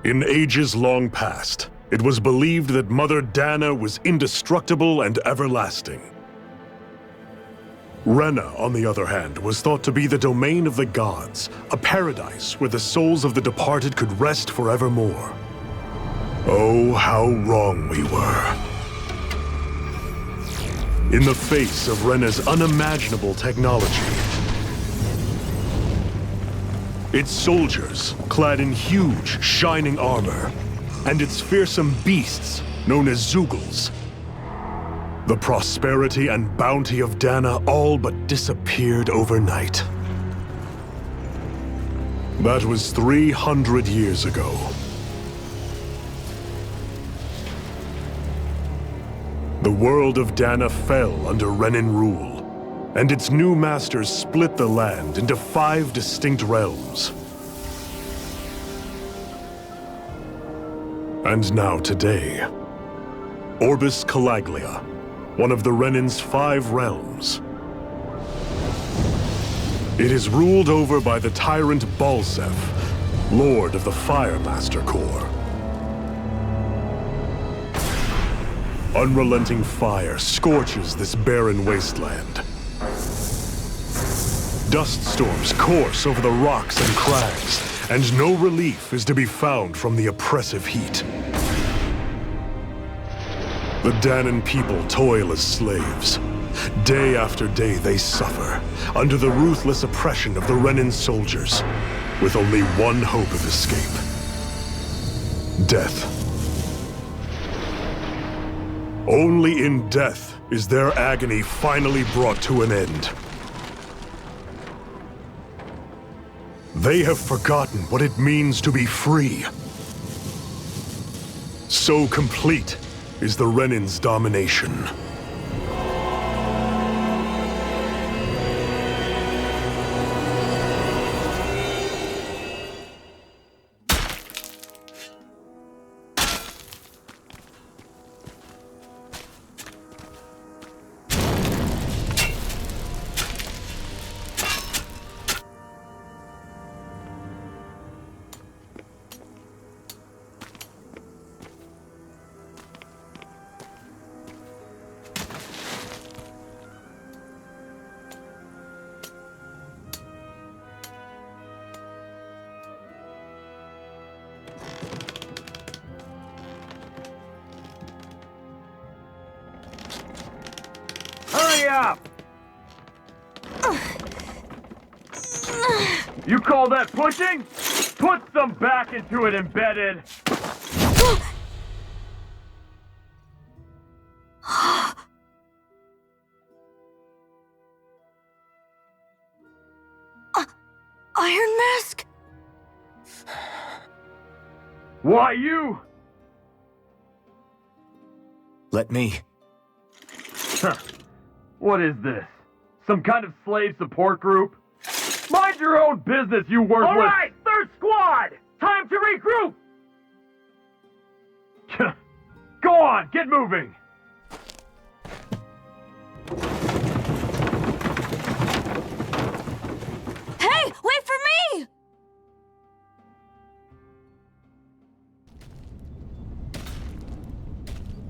In ages long past, it was believed that Mother Dana was indestructible and everlasting. Rena, on the other hand, was thought to be the domain of the gods, a paradise where the souls of the departed could rest forevermore. Oh, how wrong we were. In the face of Rena's unimaginable technology, its soldiers, clad in huge, shining armor, and its fearsome beasts, known as Zeugles, the prosperity and bounty of Dana all but disappeared overnight. That was 300 years ago. The world of Dana fell under Renan rule, and its new masters split the land into 5 distinct realms. And now today, Orbis Calaglia, one of the Renan's 5 realms. It is ruled over by the tyrant Balsef, Lord of the Fire Master Corps. Unrelenting fire scorches this barren wasteland. Dust storms course over the rocks and crags, and no relief is to be found from the oppressive heat. The Danan people toil as slaves. Day after day they suffer, under the ruthless oppression of the Renan soldiers, with only one hope of escape: death. Only in death is their agony finally brought to an end. They have forgotten what it means to be free. So complete is the Renan's domination. Hurry up! You call that pushing? Put some back into it, embedded! Iron Mask? Why you? Let me. Huh. What is this? Some kind of slave support group? Mind your own business, you worthless— All right, third squad! Time to regroup! Go on, get moving! Hey, wait for me!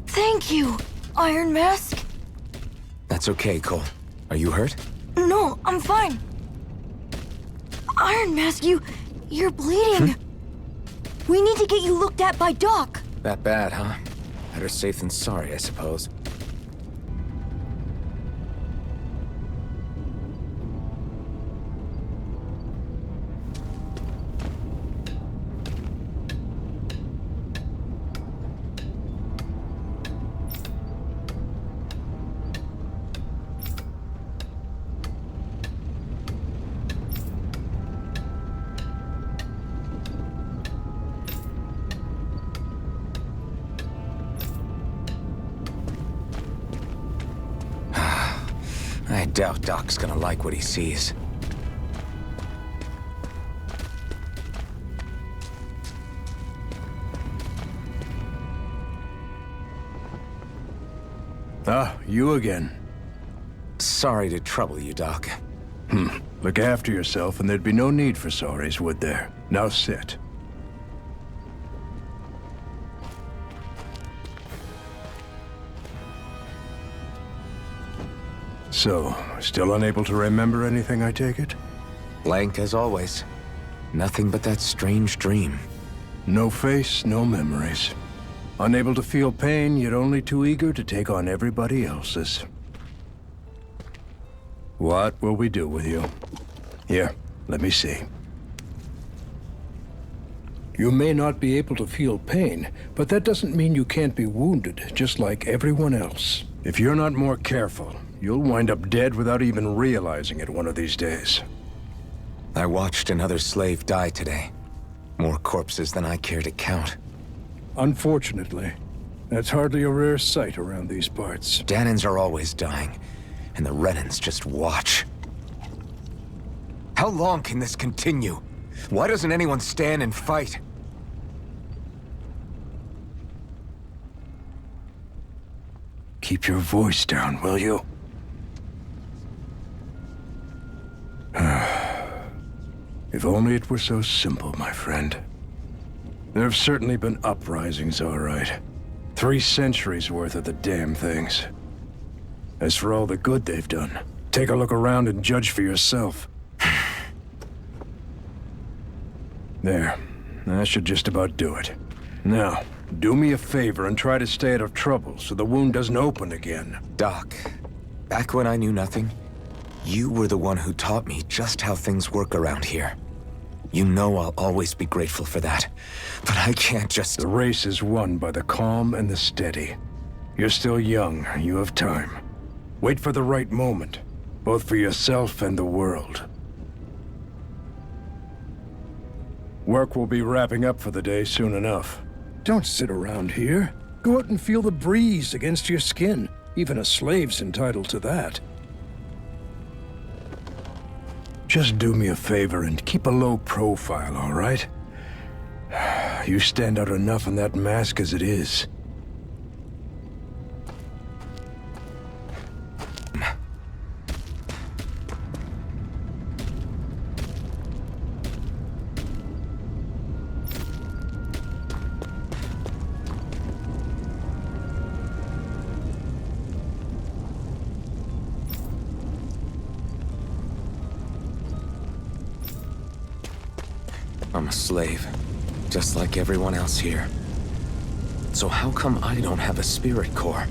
Thank you, Iron Mask. That's okay, Cole. Are you hurt? No, I'm fine. Iron Mask, you're bleeding. We need to get you looked at by Doc. That bad, huh? Better safe than sorry, I suppose. I doubt Doc's gonna like what he sees. Ah, you again. Sorry to trouble you, Doc. Look after yourself and there'd be no need for sorries, would there? Now sit. So, still unable to remember anything, I take it? Blank as always. Nothing but that strange dream. No face, no memories. Unable to feel pain, yet only too eager to take on everybody else's. What will we do with you? Here, let me see. You may not be able to feel pain, but that doesn't mean you can't be wounded, just like everyone else. If you're not more careful, you'll wind up dead without even realizing it one of these days. I watched another slave die today. More corpses than I care to count. Unfortunately, that's hardly a rare sight around these parts. Danans are always dying, and the Renans just watch. How long can this continue? Why doesn't anyone stand and fight? Keep your voice down, will you? If only it were so simple, my friend. There have certainly been uprisings, all right. 3 centuries worth of the damn things. As for all the good they've done, take a look around and judge for yourself. There. That should just about do it. Now, do me a favor and try to stay out of trouble so the wound doesn't open again. Doc, back when I knew nothing, you were the one who taught me just how things work around here. You know I'll always be grateful for that, but I can't just... The race is won by the calm and the steady. You're still young, you have time. Wait for the right moment, both for yourself and the world. Work will be wrapping up for the day soon enough. Don't sit around here. Go out and feel the breeze against your skin. Even a slave's entitled to that. Just do me a favor and keep a low profile, all right? You stand out enough in that mask as it is. I'm a slave, just like everyone else here. So how come I don't have a spirit core?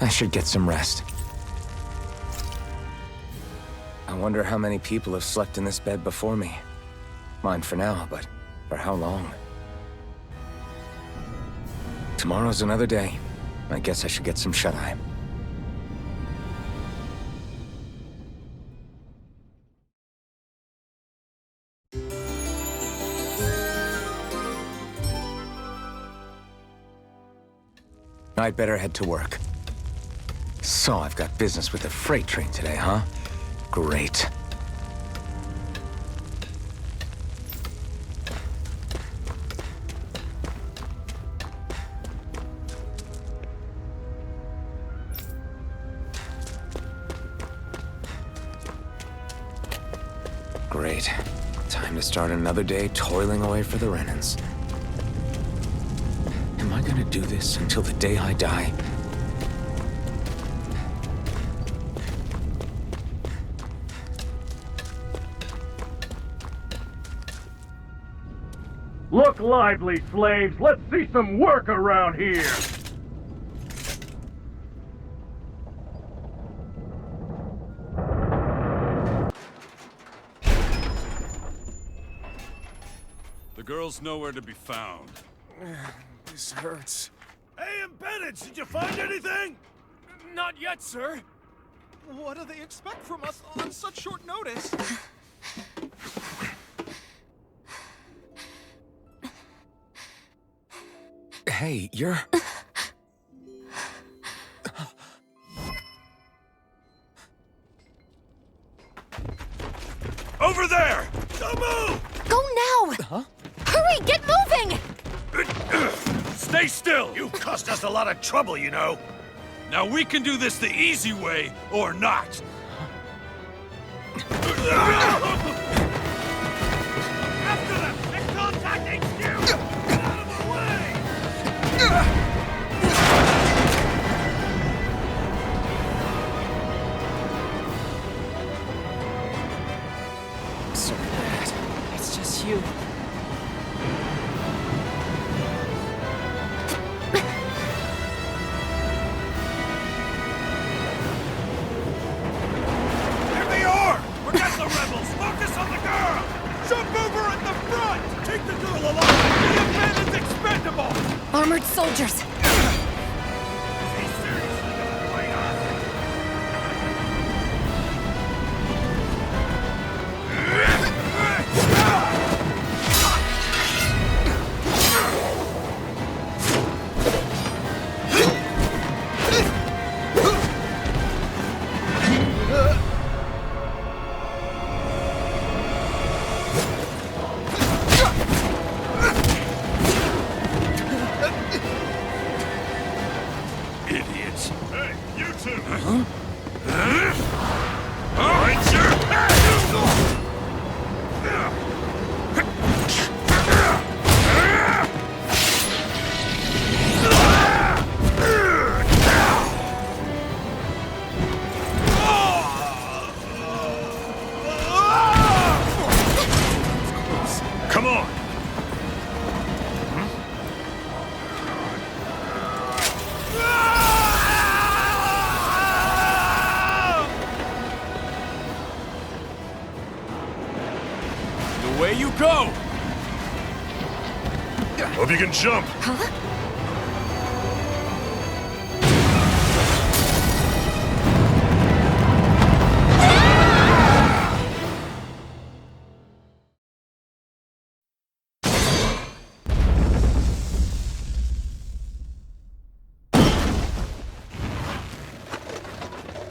I should get some rest. I wonder how many people have slept in this bed before me. Mine for now, but for how long? Tomorrow's another day. I guess I should get some shut-eye. I'd better head to work. So I've got business with the freight train today, huh? Great. Great. Time to start another day toiling away for the Renans. Am I gonna do this until the day I die? Look lively, slaves! Let's see some work around here! The girl's nowhere to be found. This hurts. Hey, embedded! Did you find anything? Not yet, sir. What do they expect from us on such short notice? Hey, you're... Over there! Don't move! Go now! Huh? Hurry, get moving! Stay still! You cost us a lot of trouble, you know. Now we can do this the easy way, or not. After them! They're contacting HQ! Get out of the way! Sorry, Dad. It's just you. There they are! Forget the rebels! Focus on the girl! Jump over at the front! Take the girl along! The event is expendable! Armored soldiers! He's seriously gonna fight us! Idiots! Hey, you two! Alright, sir! Come on! Away you go! Hope you can jump!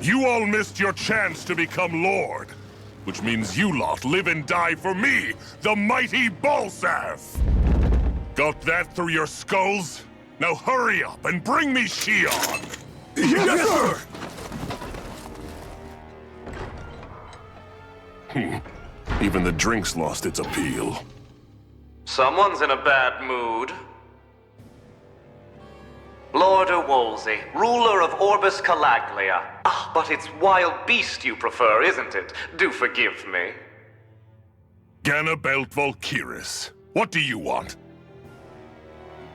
You all missed your chance to become Lord. Which means you lot live and die for me, the mighty Balsath! Got that through your skulls? Now hurry up and bring me Shion! Yes, sir! Even the drink's lost its appeal. Someone's in a bad mood. Lord Wolsey, ruler of Orbis Calaglia. Ah, but it's wild beast you prefer, isn't it? Do forgive me. Ganabelt Volkiris, what do you want?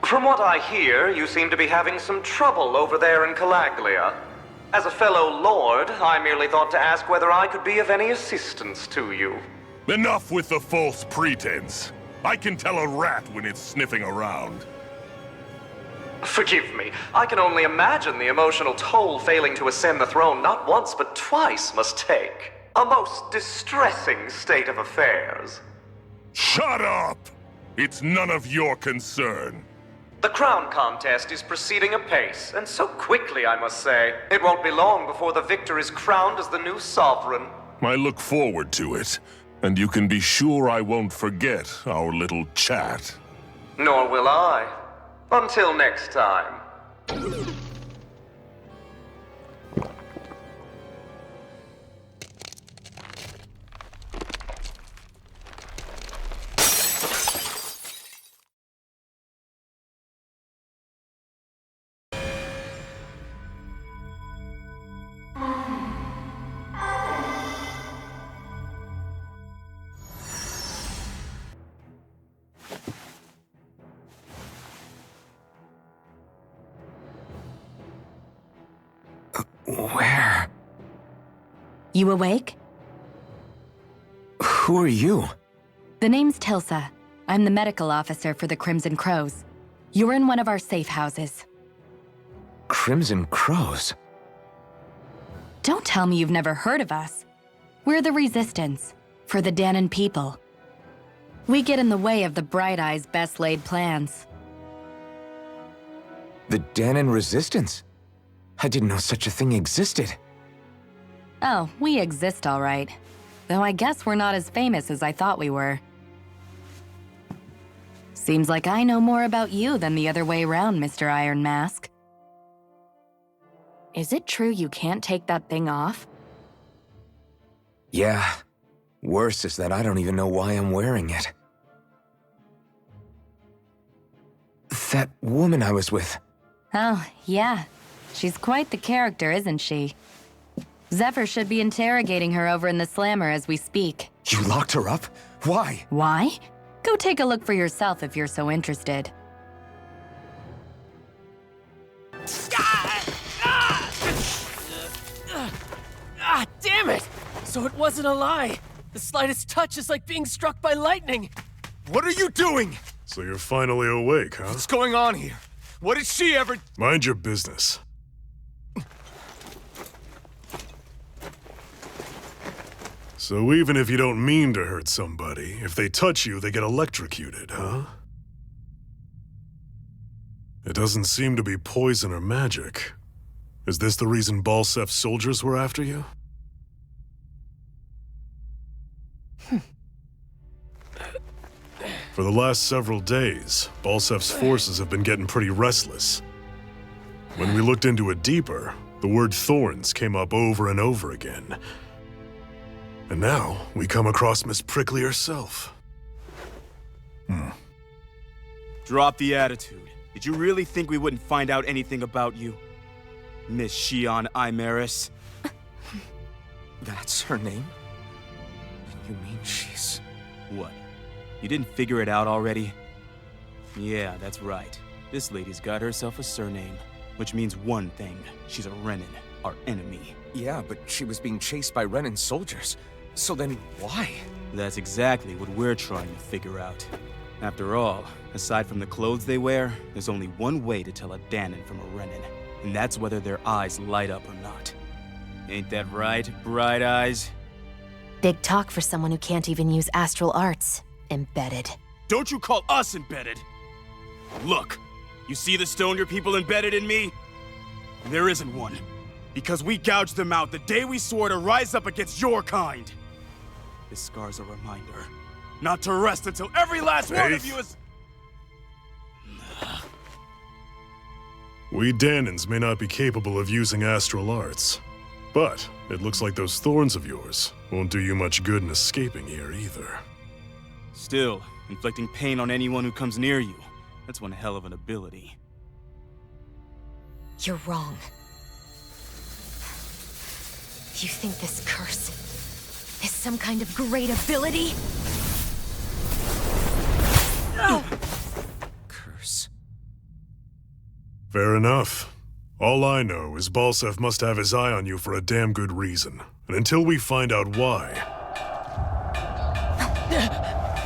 From what I hear, you seem to be having some trouble over there in Calaglia. As a fellow lord, I merely thought to ask whether I could be of any assistance to you. Enough with the false pretense. I can tell a rat when it's sniffing around. Forgive me, I can only imagine the emotional toll failing to ascend the throne not once but twice must take. A most distressing state of affairs. Shut up! It's none of your concern. The crown contest is proceeding apace, and so quickly, I must say. It won't be long before the victor is crowned as the new sovereign. I look forward to it, and you can be sure I won't forget our little chat. Nor will I. Until next time. Where? You awake? Who are you? The name's Tilsa. I'm the medical officer for the Crimson Crows. You're in one of our safe houses. Crimson Crows? Don't tell me you've never heard of us. We're the Resistance, for the Danon people. We get in the way of the Bright Eye's best-laid plans. The Danon Resistance? I didn't know such a thing existed. Oh, we exist all right. Though I guess we're not as famous as I thought we were. Seems like I know more about you than the other way around, Mr. Iron Mask. Is it true you can't take that thing off? Yeah. Worse is that I don't even know why I'm wearing it. That woman I was with. Oh, yeah. She's quite the character, isn't she? Zephyr should be interrogating her over in the Slammer as we speak. You locked her up? Why? Why? Go take a look for yourself if you're so interested. Damn it! So it wasn't a lie. The slightest touch is like being struck by lightning. What are you doing? So you're finally awake, huh? What's going on here? What did she ever... Mind your business. So even if you don't mean to hurt somebody, if they touch you, they get electrocuted, huh? It doesn't seem to be poison or magic. Is this the reason Balsef's soldiers were after you? For the last several days, Balsef's forces have been getting pretty restless. When we looked into it deeper, the word Thorns came up over and over again. And now, we come across Miss Prickly herself. Drop the attitude. Did you really think we wouldn't find out anything about you? Miss Shion Imaris? That's her name? You mean she's... What? You didn't figure it out already? Yeah, that's right. This lady's got herself a surname, which means one thing. She's a Renin, our enemy. Yeah, but she was being chased by Renin soldiers. So then why? That's exactly what we're trying to figure out. After all, aside from the clothes they wear, there's only one way to tell a Danon from a Renin, and that's whether their eyes light up or not. Ain't that right, Bright Eyes? Big talk for someone who can't even use astral arts. Embedded. Don't you call us embedded! Look, you see the stone your people embedded in me? There isn't one. Because we gouged them out the day we swore to rise up against your kind. This scar's a reminder. Not to rest until every last one of you is... We Danons may not be capable of using astral arts, but it looks like those thorns of yours won't do you much good in escaping here either. Still, inflicting pain on anyone who comes near you, that's one hell of an ability. You're wrong. You think this curse is some kind of great ability? Curse. Fair enough. All I know is Balsef must have his eye on you for a damn good reason. And until we find out why...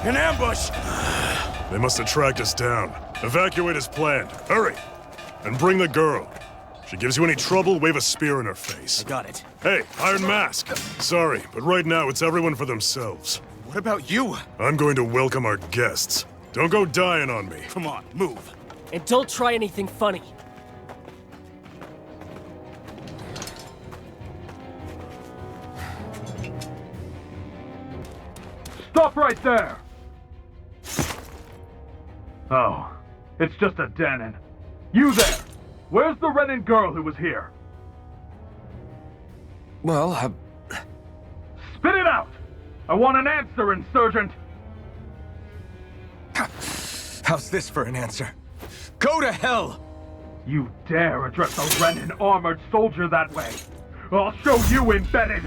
An ambush! They must have tracked us down. Evacuate as planned. Hurry! And bring the girl. If she gives you any trouble, wave a spear in her face. I got it. Hey, Iron Mask! Sorry, but right now it's everyone for themselves. What about you? I'm going to welcome our guests. Don't go dying on me. Come on, move. And don't try anything funny. Stop right there! Oh, it's just a Danon. You there! Where's the Renin girl who was here? Well, Spit it out! I want an answer, Insurgent! how's this for an answer? Go to hell! You dare address a Renin armored soldier that way? I'll show you, Embedded!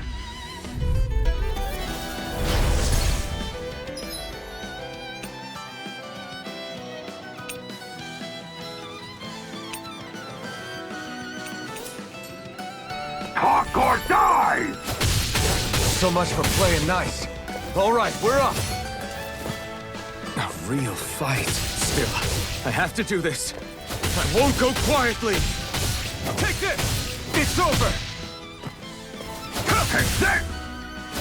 Talk or die! So much for playing nice. All right, we're up. A real fight. Still, I have to do this. I won't go quietly. Take this! It's over! Take this!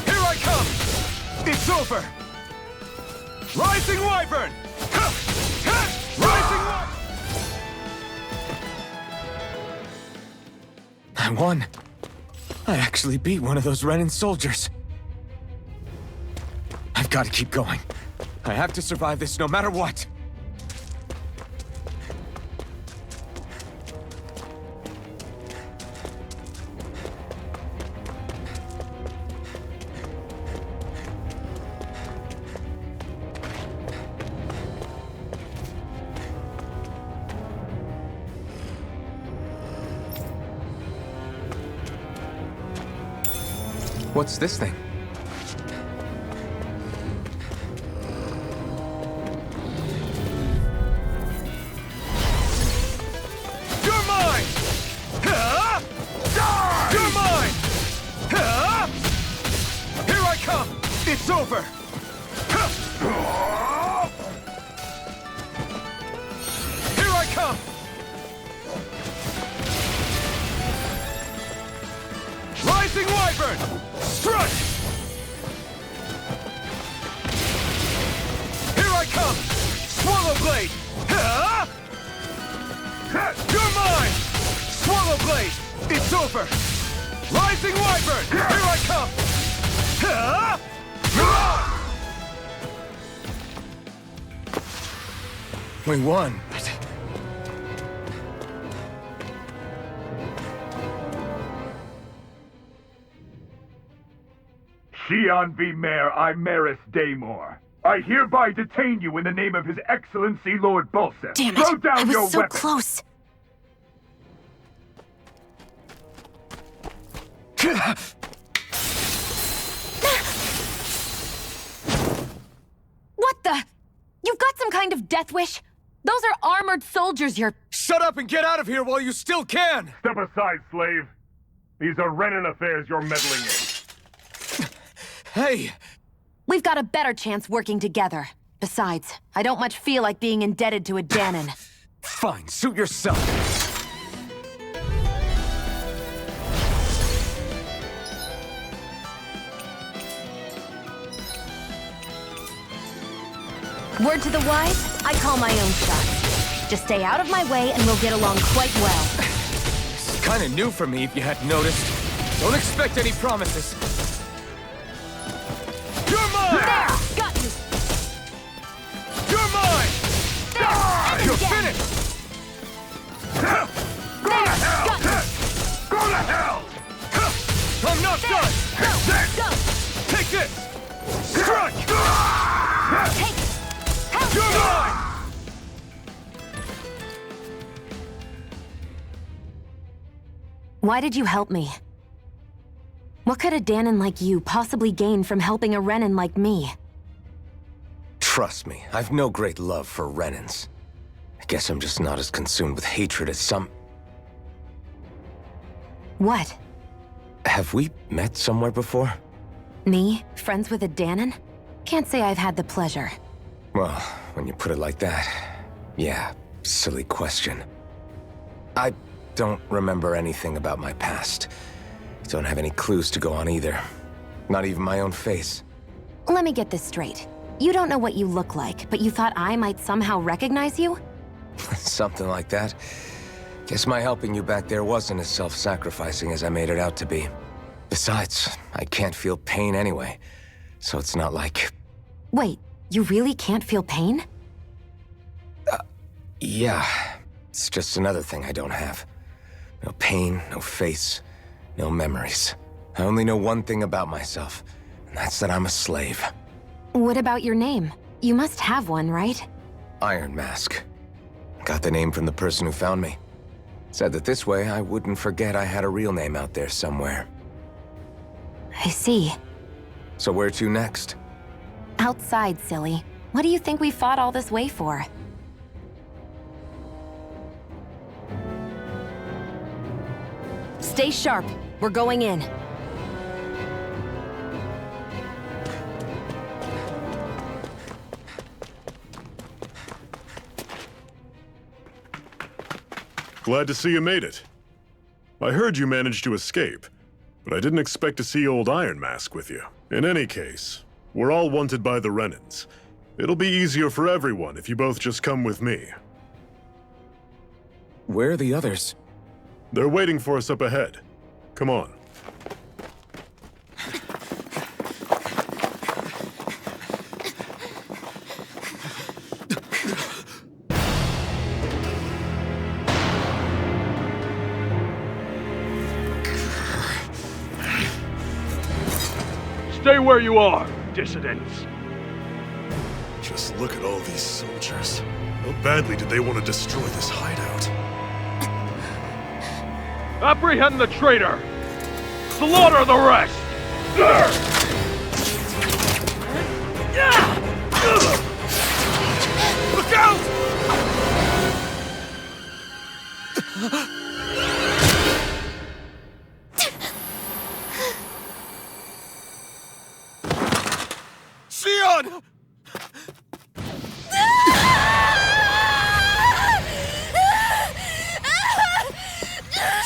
Here I come! It's over! Rising Wyvern! Rising Wyvern! I won. I actually beat one of those Renin soldiers. I've got to keep going. I have to survive this no matter what. What's this thing? You're mine! Die! You're mine! Here I come! It's over! Here I come! Rising Wyvern! Strike! Here I come! Swallow Blade! You're mine! Swallow Blade! It's over! Rising Wyvern! Here I come! We won, but... Xian V. Mayor Imaris Daymore. I hereby detain you in the name of His Excellency Lord Bulseth. Damn Throw it! down I was your so weapon. close. What the? You've got some kind of death wish? Those are armored soldiers you're... Shut up and get out of here while you still can! Step aside, slave. These are Renin affairs you're meddling in. Hey! We've got a better chance working together. Besides, I don't much feel like being indebted to a Danon. Fine, suit yourself. Word to the wise, I call my own shots. Just stay out of my way and we'll get along quite well. This is kind of new for me if you hadn't noticed. Don't expect any promises. You're mine! There! Got you! You're mine! There! You're Again. finished! Go to hell! Got you! Go to hell! I'm not There! done! Go! Go! Take this! Strike! Take! Help! You're mine! Why did you help me? What could a Danon like you possibly gain from helping a Renin like me? Trust me, I've no great love for Renins. I guess I'm just not as consumed with hatred as some... What? Have we met somewhere before? Me? Friends with a Danon? Can't say I've had the pleasure. Well, when you put it like that, yeah, silly question. I don't remember anything about my past. Don't have any clues to go on either. Not even my own face. Let me get this straight. You don't know what you look like, but you thought I might somehow recognize you? Something like that. Guess my helping you back there wasn't as self-sacrificing as I made it out to be. Besides, I can't feel pain anyway, so it's not like... Wait, you really can't feel pain? Yeah. It's just another thing I don't have. No pain, no face, no memories. I only know one thing about myself, and that's that I'm a slave. What about your name? You must have one, right? Iron Mask. Got the name from the person who found me. Said that this way I wouldn't forget I had a real name out there somewhere. I see. So where to next? Outside, silly. What do you think we fought all this way for? Stay sharp. We're going in. Glad to see you made it. I heard you managed to escape, but I didn't expect to see old Iron Mask with you. In any case, we're all wanted by the Renans. It'll be easier for everyone if you both just come with me. Where are the others? They're waiting for us up ahead. Come on. Stay where you are, dissidents. Just look at all these soldiers. How badly did they want to destroy this hideout? Apprehend the traitor! Slaughter the rest! Look out! Sion!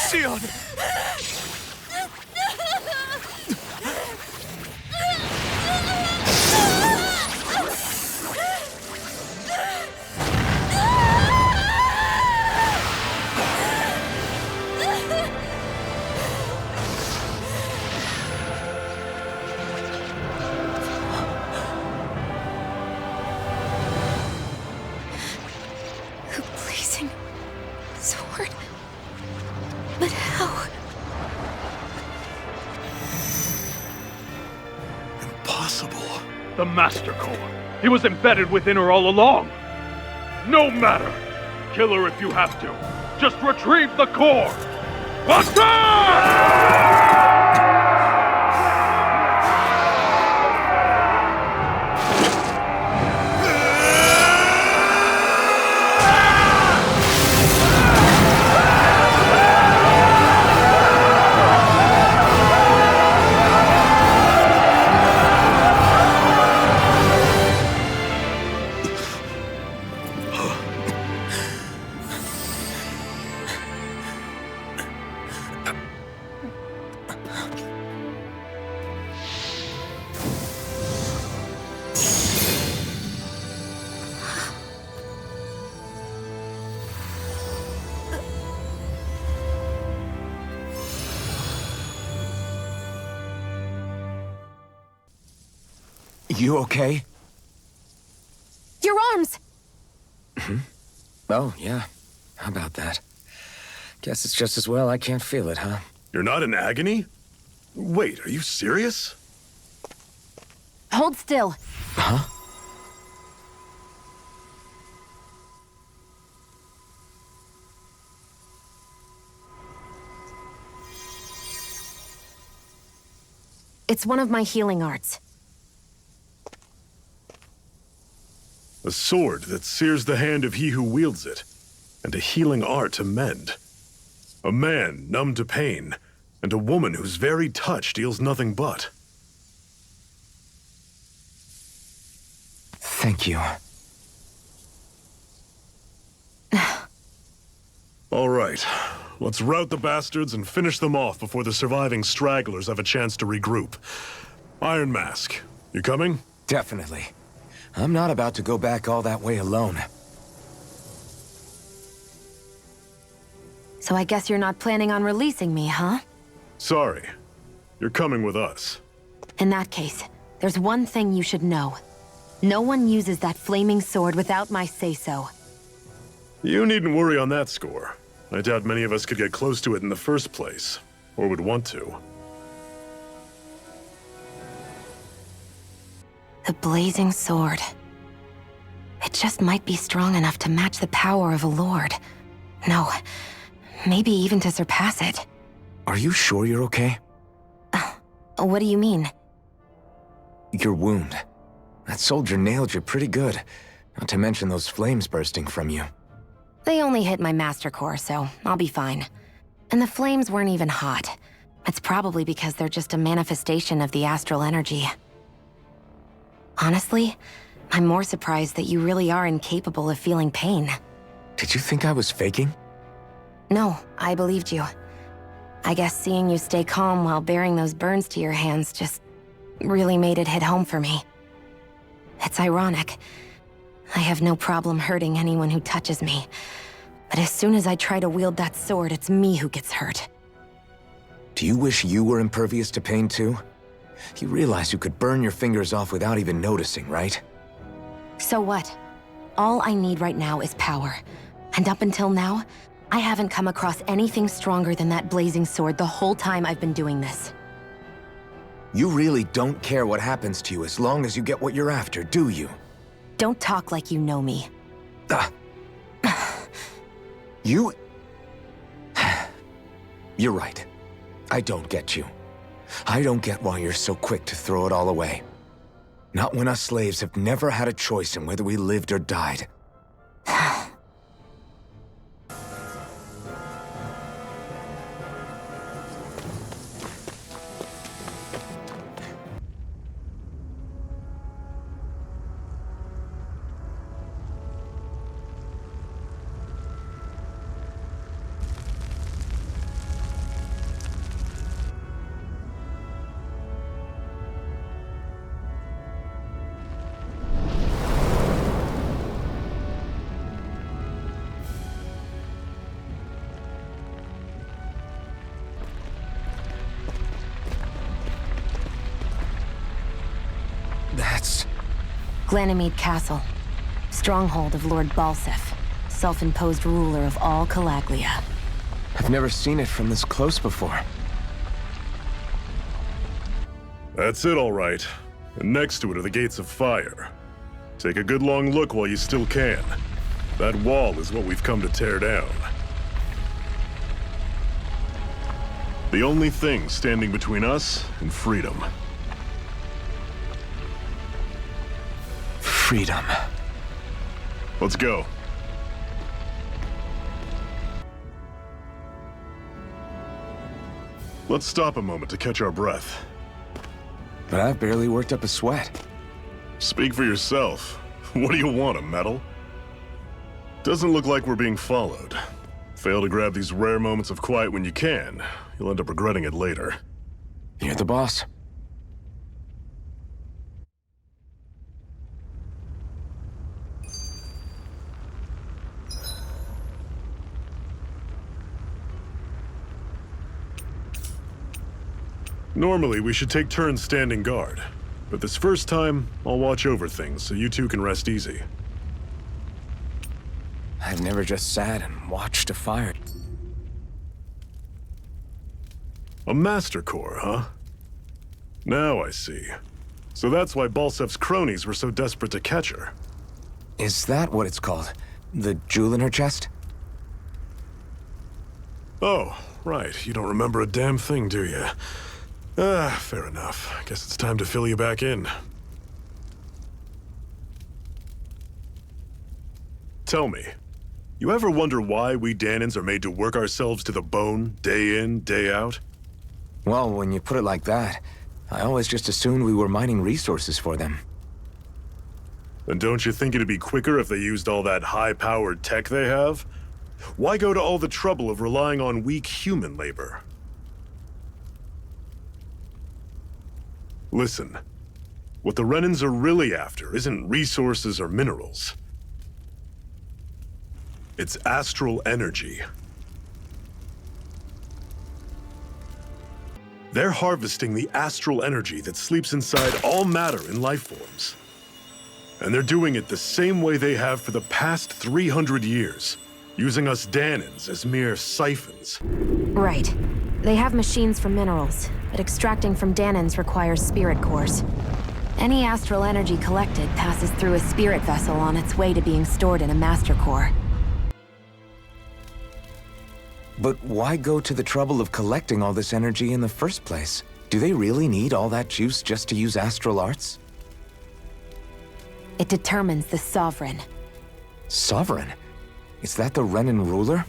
Sion! Blazing sword. But how? Impossible. The Master Core. He was embedded within her all along. No matter. Kill her if you have to. Just retrieve the core. Attack! You okay? Your arms! Oh, yeah. How about that? Guess it's just as well I can't feel it, huh? You're not in agony? Wait, are you serious? Hold still. Huh? It's one of my healing arts. A sword that sears the hand of he who wields it, and a healing art to mend. A man numb to pain, and a woman whose very touch deals nothing but. Thank you. All right, let's rout the bastards and finish them off before the surviving stragglers have a chance to regroup. Iron Mask, you coming? Definitely. I'm not about to go back all that way alone. So I guess you're not planning on releasing me, huh? Sorry. You're coming with us. In that case, there's one thing you should know. No one uses that flaming sword without my say-so. You needn't worry on that score. I doubt many of us could get close to it in the first place, or would want to. The blazing sword. It just might be strong enough to match the power of a lord. No, maybe even to surpass it. Are you sure you're okay? What do you mean? Your wound. That soldier nailed you pretty good. Not to mention those flames bursting from you. They only hit my master core, so I'll be fine. And the flames weren't even hot. It's probably because they're just a manifestation of the astral energy. Honestly, I'm more surprised that you really are incapable of feeling pain. Did you think I was faking? No, I believed you. I guess seeing you stay calm while bearing those burns to your hands just really made it hit home for me. It's ironic. I have no problem hurting anyone who touches me. But as soon as I try to wield that sword, it's me who gets hurt. Do you wish you were impervious to pain too? You realize you could burn your fingers off without even noticing, right? So what? All I need right now is power. And up until now, I haven't come across anything stronger than that blazing sword the whole time I've been doing this. You really don't care what happens to you as long as you get what you're after, do you? Don't talk like you know me. You... You're right. I don't get you. I don't get why you're so quick to throw it all away. Not when us slaves have never had a choice in whether we lived or died. That's... Ganymede Castle. Stronghold of Lord Balsef, self-imposed ruler of all Calaglia. I've never seen it from this close before. That's it, all right. And next to it are the Gates of Fire. Take a good long look while you still can. That wall is what we've come to tear down. The only thing standing between us and freedom. Freedom. Let's go. Let's stop a moment to catch our breath. But I've barely worked up a sweat. Speak for yourself. What do you want, a medal? Doesn't look like we're being followed. Fail to grab these rare moments of quiet when you can. You'll end up regretting it later. You're the boss. Normally, we should take turns standing guard. But this first time, I'll watch over things so you two can rest easy. I've never just sat and watched a fire. A Master Core, huh? Now I see. So that's why Balsef's cronies were so desperate to catch her. Is that what it's called? The jewel in her chest? Oh, right. You don't remember a damn thing, do you? Fair enough. Guess it's time to fill you back in. Tell me, you ever wonder why we Danans are made to work ourselves to the bone, day in, day out? Well, when you put it like that, I always just assumed we were mining resources for them. And don't you think it'd be quicker if they used all that high-powered tech they have? Why go to all the trouble of relying on weak human labor? Listen, what the Renans are really after isn't resources or minerals. It's astral energy. They're harvesting the astral energy that sleeps inside all matter in life forms. And they're doing it the same way they have for the past 300 years, using us Danans as mere siphons. Right. They have machines for minerals, but extracting from Danans requires spirit cores. Any astral energy collected passes through a spirit vessel on its way to being stored in a master core. But why go to the trouble of collecting all this energy in the first place? Do they really need all that juice just to use astral arts? It determines the Sovereign. Sovereign? Is that the Renan ruler?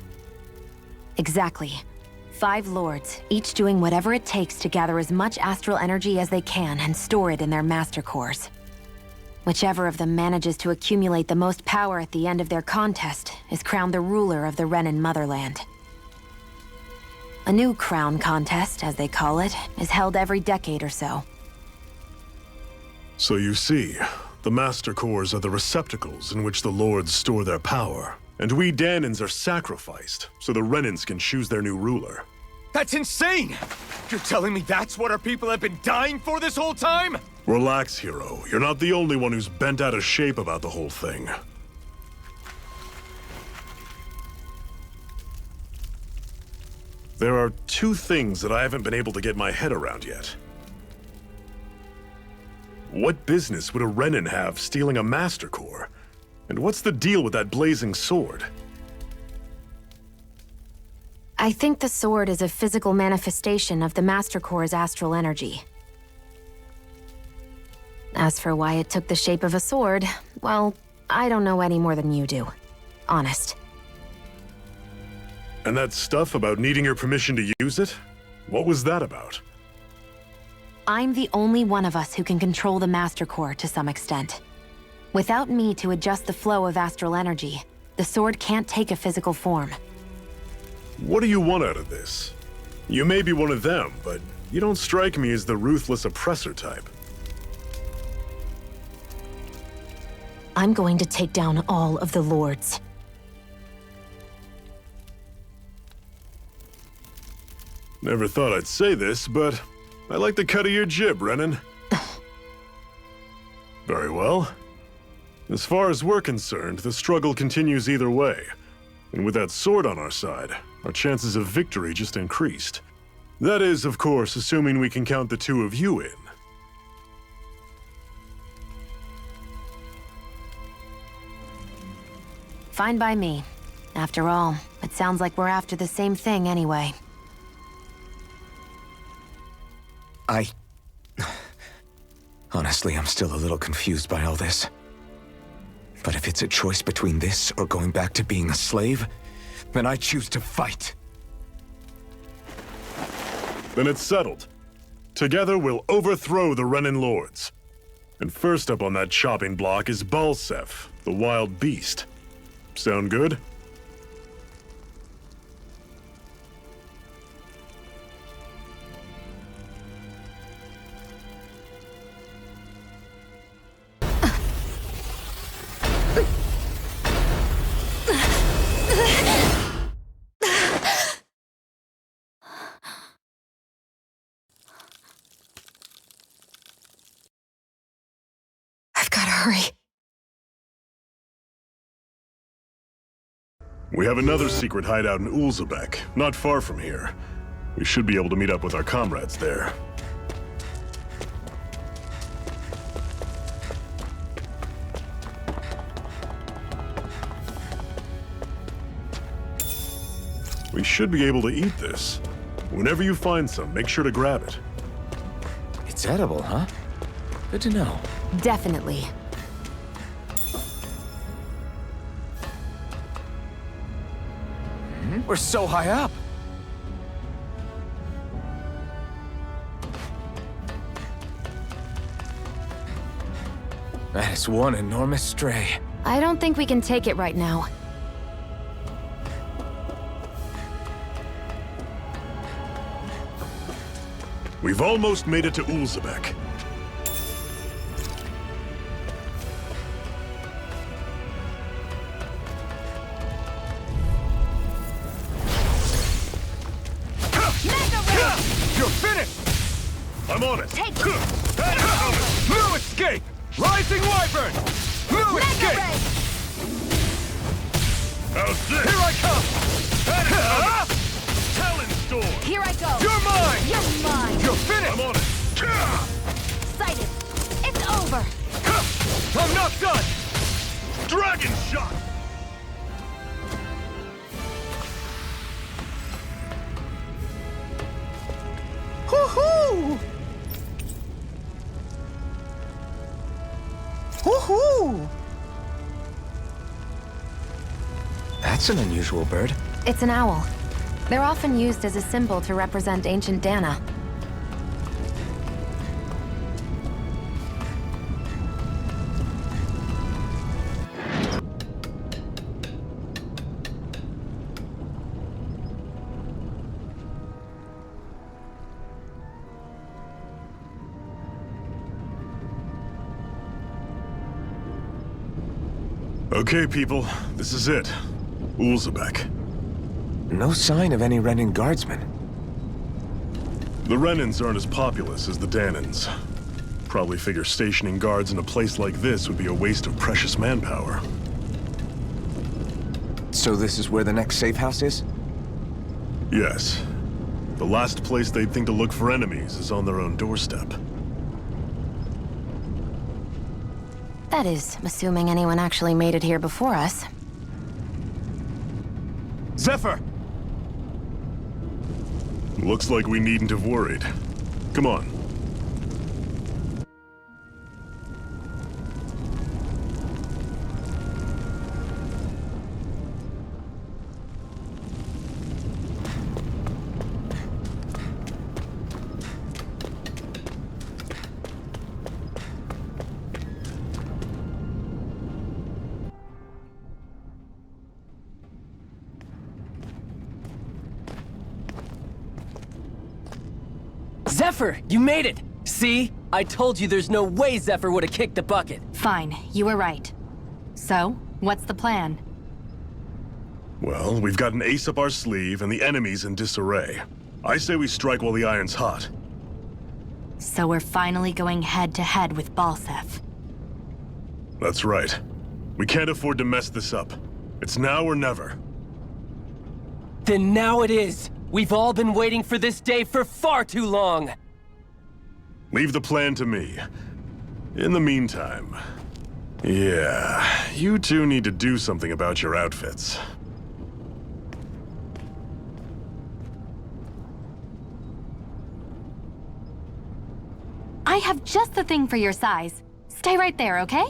Exactly. 5 lords, each doing whatever it takes to gather as much astral energy as they can and store it in their master cores. Whichever of them manages to accumulate the most power at the end of their contest is crowned the ruler of the Renan motherland. A new crown contest, as they call it, is held every decade or so. So you see, the Master Cores are the receptacles in which the Lords store their power. And we Danans are sacrificed, so the Renans can choose their new ruler. That's insane! You're telling me that's what our people have been dying for this whole time? Relax, hero. You're not the only one who's bent out of shape about the whole thing. There are 2 things that I haven't been able to get my head around yet. What business would a Renan have stealing a Master Core? And what's the deal with that blazing sword? I think the sword is a physical manifestation of the Master Core's astral energy. As for why it took the shape of a sword, well, I don't know any more than you do. Honest. And that stuff about needing your permission to use it? What was that about? I'm the only one of us who can control the Master Core to some extent. Without me to adjust the flow of astral energy, the sword can't take a physical form. What do you want out of this? You may be one of them, but you don't strike me as the ruthless oppressor type. I'm going to take down all of the lords. Never thought I'd say this, but I like the cut of your jib, Renan. Very well. As far as we're concerned, the struggle continues either way. And with that sword on our side, our chances of victory just increased. That is, of course, assuming we can count the 2 of you in. Fine by me. After all, it sounds like we're after the same thing anyway. Honestly, I'm still a little confused by all this. But if it's a choice between this or going back to being a slave, then I choose to fight. Then it's settled. Together we'll overthrow the Renan Lords. And first up on that chopping block is Balsef, the wild beast. Sound good? Hurry. We have another secret hideout in Ulzebek, not far from here. We should be able to meet up with our comrades there. We should be able to eat this. Whenever you find some, make sure to grab it. It's edible, huh? Good to know. Definitely. We're so high up. That is one enormous stray. I don't think we can take it right now. We've almost made it to Ulzebek. You're finished! I'm on it. Take No escape! Rising Wyvern! No escape! How's this? Here I come! Talon Storm! Here I go. You're mine! You're mine. You're finished! I'm on it. Sighted. It's over. I'm not done! Dragon Shot! Woohoo! Woohoo! That's an unusual bird. It's an owl. They're often used as a symbol to represent ancient Dana. Okay, people, this is it. Ulzebek. No sign of any Renin guardsmen. The Renins aren't as populous as the Danans. Probably figure stationing guards in a place like this would be a waste of precious manpower. So this is where the next safe house is? Yes. The last place they'd think to look for enemies is on their own doorstep. That is, assuming anyone actually made it here before us. Zephyr! Looks like we needn't have worried. Come on. Zephyr, you made it! See? I told you there's no way Zephyr would have kicked the bucket. Fine, you were right. So, what's the plan? Well, we've got an ace up our sleeve and the enemy's in disarray. I say we strike while the iron's hot. So we're finally going head-to-head with Balsef. That's right. We can't afford to mess this up. It's now or never. Then now it is! We've all been waiting for this day for far too long! Leave the plan to me. In the meantime... Yeah, you two need to do something about your outfits. I have just the thing for your size. Stay right there, okay?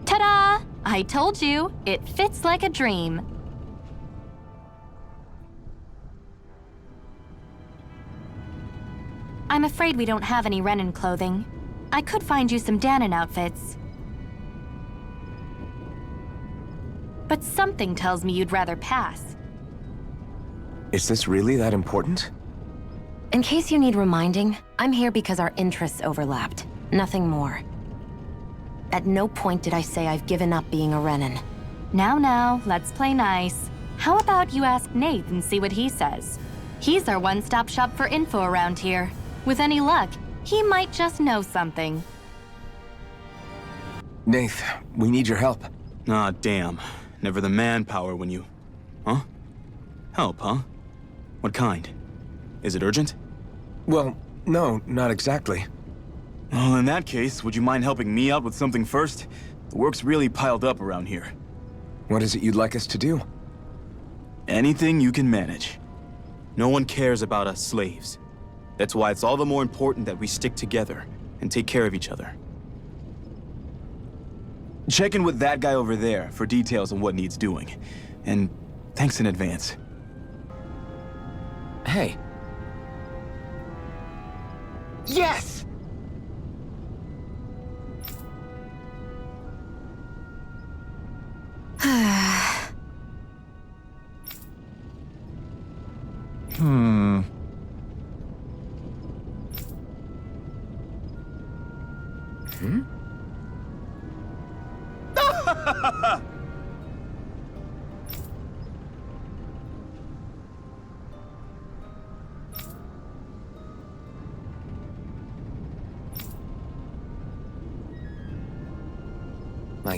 Ta-da! I told you, it fits like a dream. I'm afraid we don't have any Renin clothing. I could find you some Danon outfits. But something tells me you'd rather pass. Is this really that important? In case you need reminding, I'm here because our interests overlapped. Nothing more. At no point did I say I've given up being a Renin. Now, let's play nice. How about you ask Nath and see what he says? He's our one-stop shop for info around here. With any luck, he might just know something. Nath, we need your help. Ah, damn. Never the manpower when you... Huh? Help, huh? What kind? Is it urgent? Well, no, not exactly. Well, in that case, would you mind helping me out with something first? The work's really piled up around here. What is it you'd like us to do? Anything you can manage. No one cares about us slaves. That's why it's all the more important that we stick together and take care of each other. Check in with that guy over there for details on what needs doing. And thanks in advance. Hey. Yes!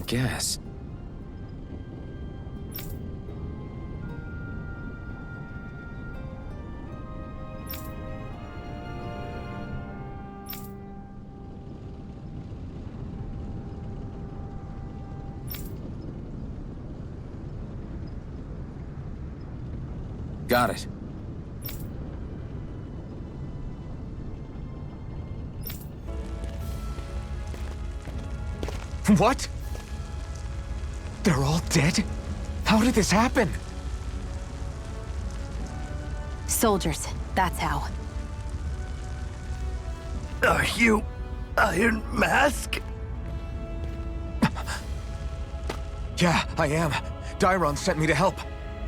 I guess. Got it. What? They're all dead? How did this happen? Soldiers, that's how. Are you Iron Mask? Yeah, I am. Dairon sent me to help.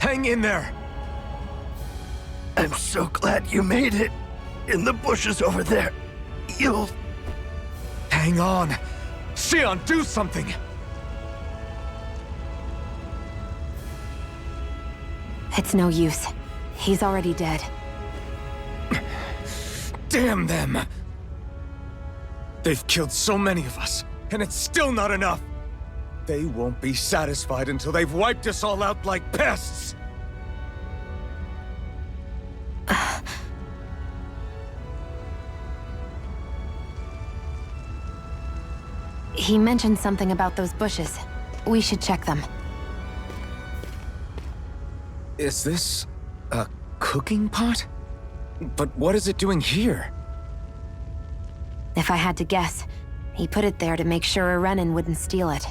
Hang in there! I'm so glad you made it. In the bushes over there. You'll... Hang on! Sion, do something! It's no use. He's already dead. Damn them! They've killed so many of us, and it's still not enough! They won't be satisfied until they've wiped us all out like pests! He mentioned something about those bushes. We should check them. Is this a cooking pot? But what is it doing here? If I had to guess, he put it there to make sure a Renan wouldn't steal it.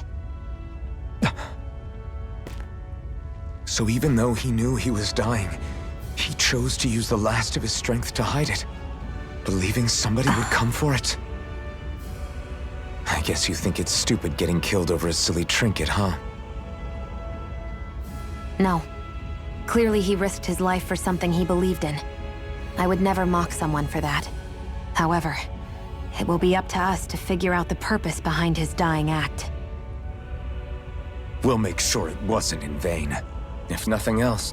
So even though he knew he was dying, he chose to use the last of his strength to hide it, believing somebody would come for it. I guess you think it's stupid getting killed over a silly trinket, huh? No. Clearly he risked his life for something he believed in. I would never mock someone for that. However, it will be up to us to figure out the purpose behind his dying act. We'll make sure it wasn't in vain. If nothing else,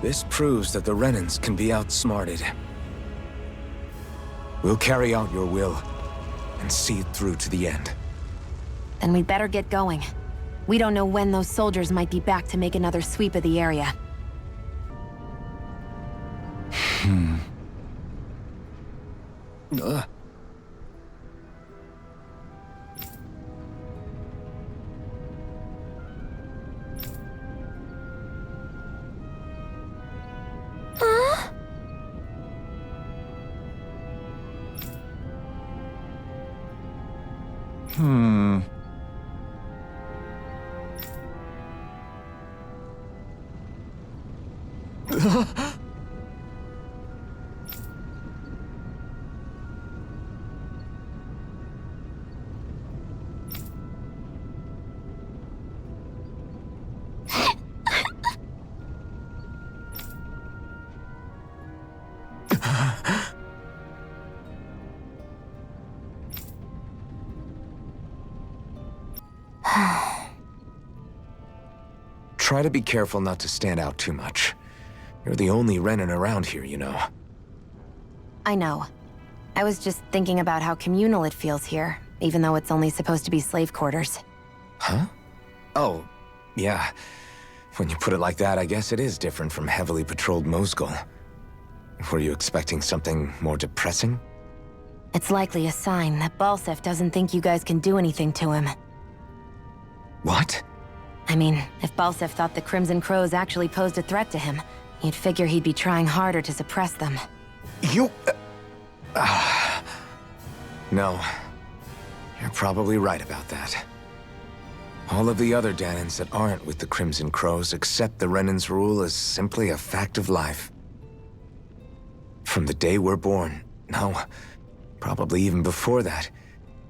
this proves that the Renans can be outsmarted. We'll carry out your will, and see it through to the end. Then we'd better get going. We don't know when those soldiers might be back to make another sweep of the area. Try to be careful not to stand out too much. You're the only Renan around here, you know. I know. I was just thinking about how communal it feels here, even though it's only supposed to be slave quarters. Huh? Oh, yeah. When you put it like that, I guess it is different from heavily patrolled Mosgul. Were you expecting something more depressing? It's likely a sign that Balsef doesn't think you guys can do anything to him. What? I mean, if Balsef thought the Crimson Crows actually posed a threat to him, you'd figure he'd be trying harder to suppress them. You... No. You're probably right about that. All of the other Danans that aren't with the Crimson Crows accept the Renan's rule as simply a fact of life. From the day we're born, no, probably even before that,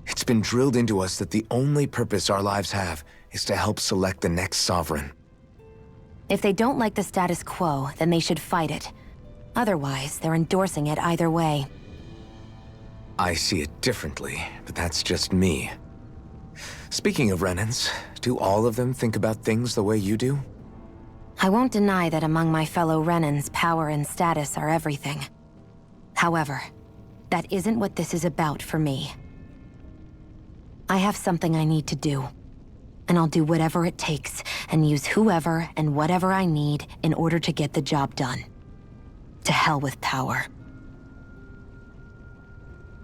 it's been drilled into us that the only purpose our lives have is to help select the next sovereign. If they don't like the status quo, then they should fight it. Otherwise, they're endorsing it either way. I see it differently, but that's just me. Speaking of Renans, do all of them think about things the way you do? I won't deny that among my fellow Renans, power and status are everything. However, that isn't what this is about for me. I have something I need to do. And I'll do whatever it takes, and use whoever and whatever I need in order to get the job done. To hell with power.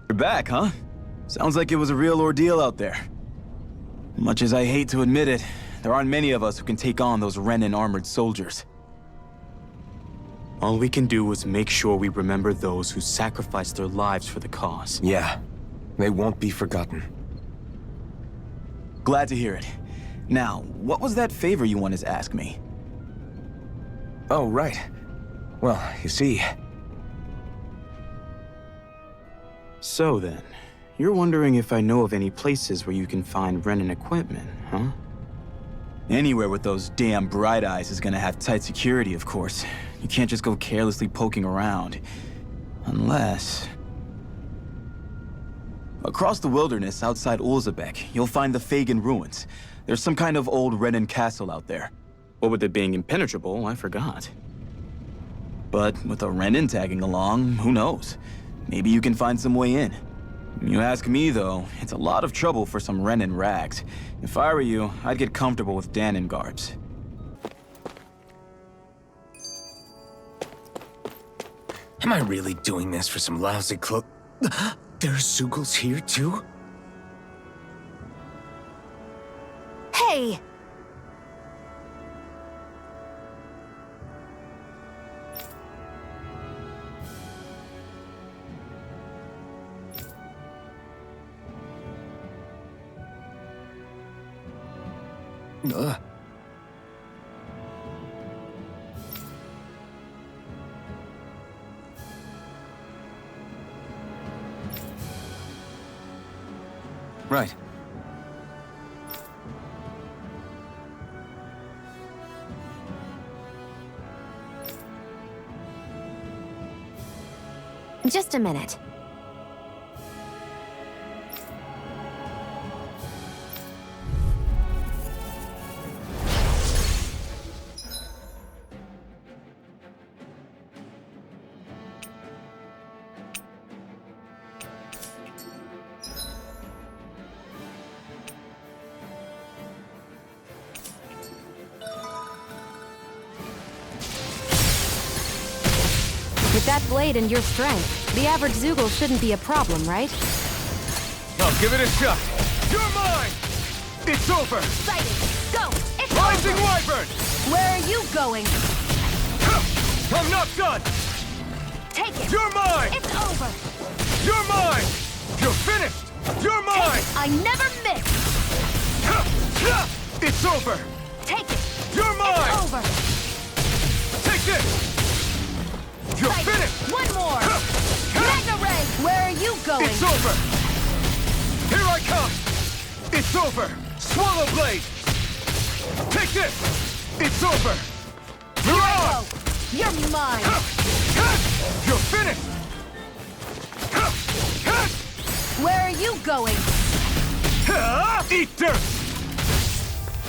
You're back, huh? Sounds like it was a real ordeal out there. Much as I hate to admit it, there aren't many of us who can take on those Renin armored soldiers. All we can do is make sure we remember those who sacrificed their lives for the cause. Yeah, they won't be forgotten. Glad to hear it. Now, what was that favor you wanted to ask me? Oh, right. Well, you see... So then, you're wondering if I know of any places where you can find Renin equipment, huh? Anywhere with those damn bright eyes is gonna have tight security, of course. You can't just go carelessly poking around. Unless... Across the wilderness outside Ulzebek, you'll find the Fagin ruins. There's some kind of old Renin castle out there. What with it being impenetrable, I forgot. But with a Renin tagging along, who knows? Maybe you can find some way in. You ask me, though, it's a lot of trouble for some Renin rags. If I were you, I'd get comfortable with Danon garbs. Am I really doing this for some lousy clo- There's Zugals here, too? Hey! Right. Just a minute. With that blade and your strength, the average Zugal shouldn't be a problem, right? I'll give it a shot. You're mine! It's over! Sighted! Go! It's Rising over! Wyvern! Where are you going? I'm not done! Take it! You're mine! It's over! You're mine! You're finished! You're mine! I never miss! It's over! Take it! You're mine! It's over! Take this! You're Sighted. finished! One more! Mega Ray! Where are you going? It's over! Here I come! It's over! Swallow Blade! Take this! It's over! Here I go! You're mine! You're finished! Where are you going? Eat dirt!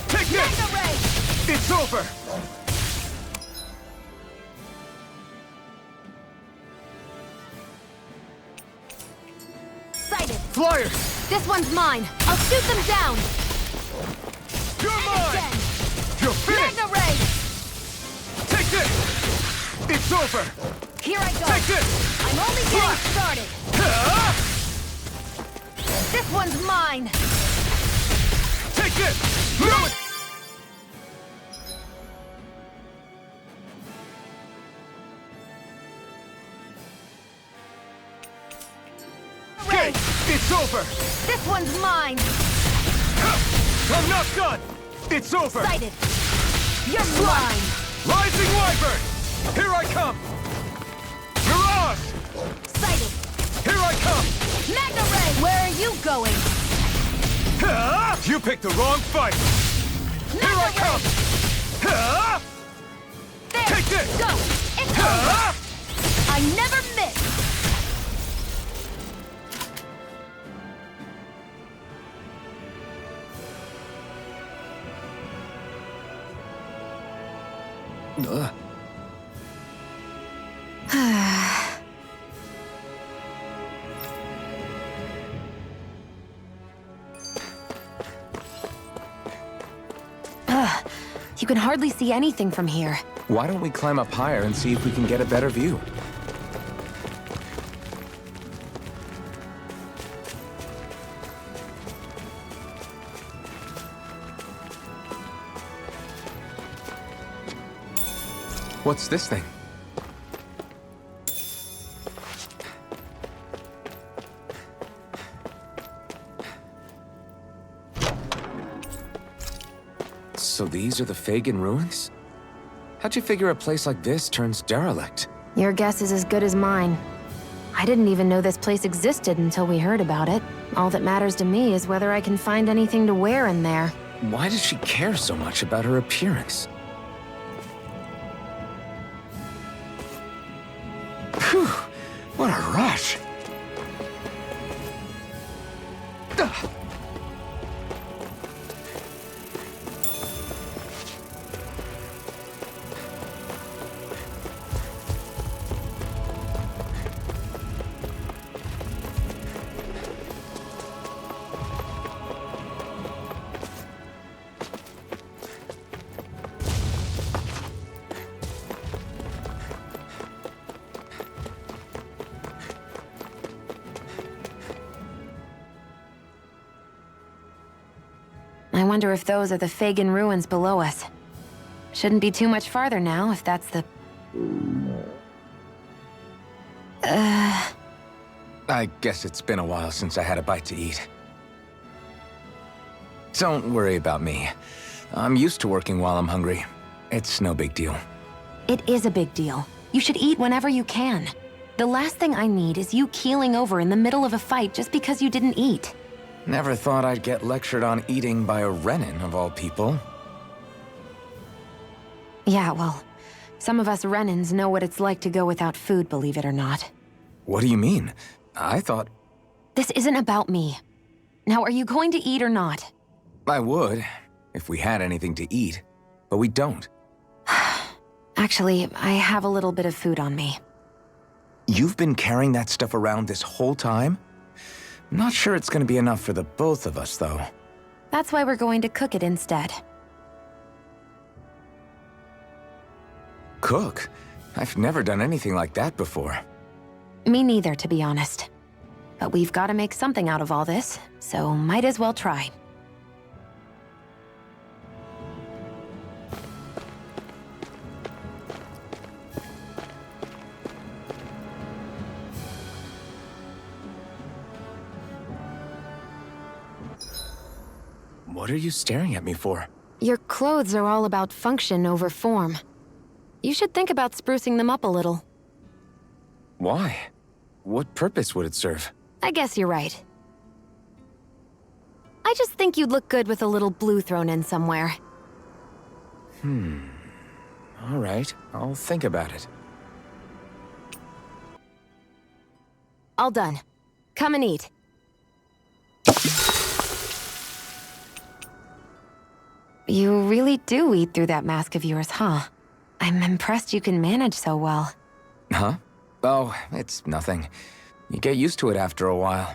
Take this! Mega Ray! It's over! Sighted! Flyers! This one's mine! I'll shoot them down! You're And mine! again. You're finished! Mega Ray! Take this! It's over! Here I go! Take this! I'm only getting started! This one's mine! Take this! No! Ray! It's over! This one's mine! I'm not done! It's over! Sighted! You're mine! Rising Wyvern! Here I come! Mirage! Sighted! Here I come! Mega Ray! Where are you going? You picked the wrong fight! Here I come! There! Take this! Go! It's over! I never miss! can hardly see anything from here. Why don't we climb up higher and see if we can get a better view? What's this thing? So these are the Fagin ruins? How'd you figure a place like this turns derelict? Your guess is as good as mine. I didn't even know this place existed until we heard about it. All that matters to me is whether I can find anything to wear in there. Why does she care so much about her appearance? Phew, what a rush! I wonder if those are the Fagin ruins below us. Shouldn't be too much farther now, if that's the... I guess it's been a while since I had a bite to eat. Don't worry about me. I'm used to working while I'm hungry. It's no big deal. It is a big deal. You should eat whenever you can. The last thing I need is you keeling over in the middle of a fight just because you didn't eat. Never thought I'd get lectured on eating by a Renin, of all people. Yeah, well, some of us Renins know what it's like to go without food, believe it or not. What do you mean? I thought... This isn't about me. Now, are you going to eat or not? I would, if we had anything to eat, but we don't. Actually, I have a little bit of food on me. You've been carrying that stuff around this whole time? I'm not sure it's gonna be enough for the both of us, though. That's why we're going to cook it instead. Cook? I've never done anything like that before. Me neither, to be honest. But we've got to make something out of all this, so might as well try. What are you staring at me for? Your clothes are all about function over form. You should think about sprucing them up a little. Why? What purpose would it serve? I guess you're right. I just think you'd look good with a little blue thrown in somewhere. All right, I'll think about it. All done. Come and eat. You really do eat through that mask of yours, huh? I'm impressed you can manage so well. Huh? Oh, it's nothing. You get used to it after a while.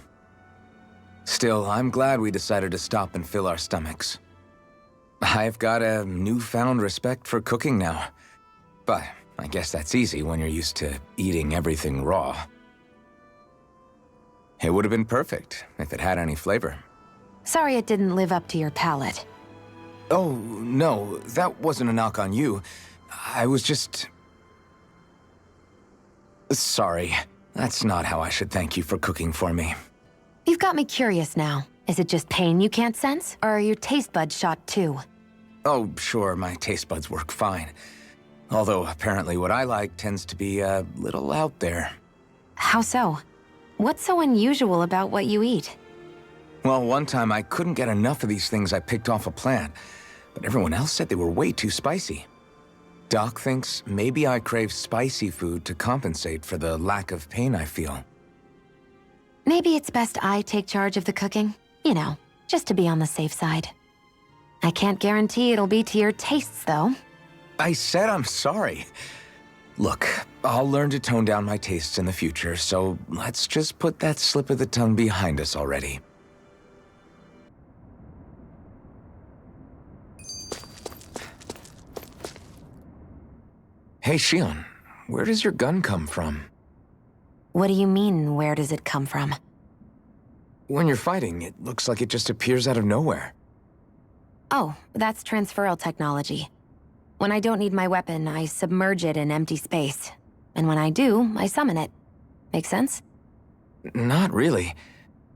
Still, I'm glad we decided to stop and fill our stomachs. I've got a newfound respect for cooking now. But I guess that's easy when you're used to eating everything raw. It would have been perfect if it had any flavor. Sorry it didn't live up to your palate. Oh, no, that wasn't a knock on you. I was just... Sorry. That's not how I should thank you for cooking for me. You've got me curious now. Is it just pain you can't sense? Or are your taste buds shot too? Oh, sure, my taste buds work fine. Although apparently what I like tends to be a little out there. How so? What's so unusual about what you eat? Well, one time I couldn't get enough of these things I picked off a plant, but everyone else said they were way too spicy. Doc thinks maybe I crave spicy food to compensate for the lack of pain I feel. Maybe it's best I take charge of the cooking. You know, just to be on the safe side. I can't guarantee it'll be to your tastes, though. I said I'm sorry. Look, I'll learn to tone down my tastes in the future, so let's just put that slip of the tongue behind us already. Hey, Shion, where does your gun come from? What do you mean, where does it come from? When you're fighting, it looks like it just appears out of nowhere. Oh, that's transferal technology. When I don't need my weapon, I submerge it in empty space. And when I do, I summon it. Make sense? Not really,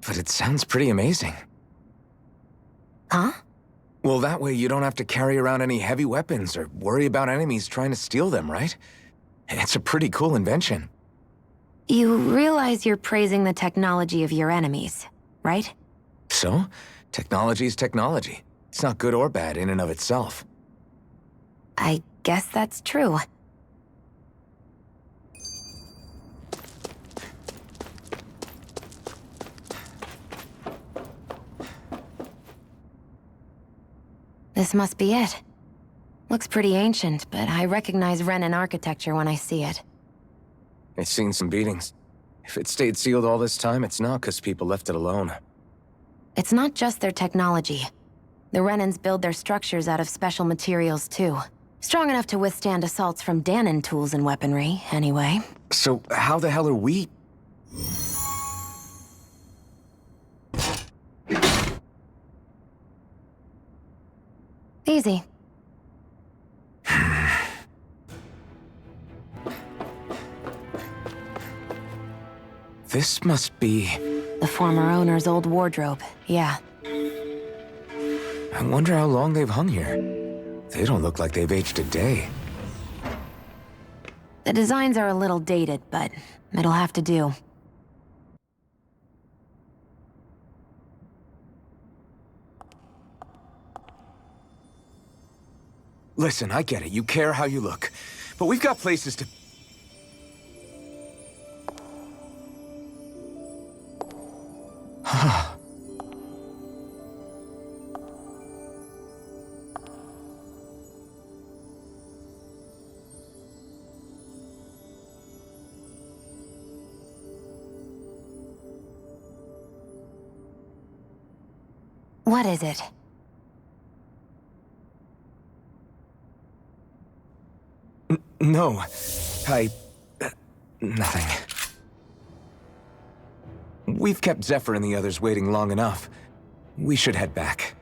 but it sounds pretty amazing. Huh? Well, that way you don't have to carry around any heavy weapons or worry about enemies trying to steal them, right? It's a pretty cool invention. You realize you're praising the technology of your enemies, right? So, technology is technology. It's not good or bad in and of itself. I guess that's true. This must be it. Looks pretty ancient, but I recognize Renan architecture when I see it. It's seen some beatings. If it stayed sealed all this time, it's not because people left it alone. It's not just their technology. The Renans build their structures out of special materials, too. Strong enough to withstand assaults from Danon tools and weaponry, anyway. So, how the hell are we... Easy. This must be... The former owner's old wardrobe, yeah. I wonder how long they've hung here. They don't look like they've aged a day. The designs are a little dated, but it'll have to do. Listen, I get it. You care how you look. But we've got places to... What is it? No. Nothing. We've kept Zephyr and the others waiting long enough. We should head back.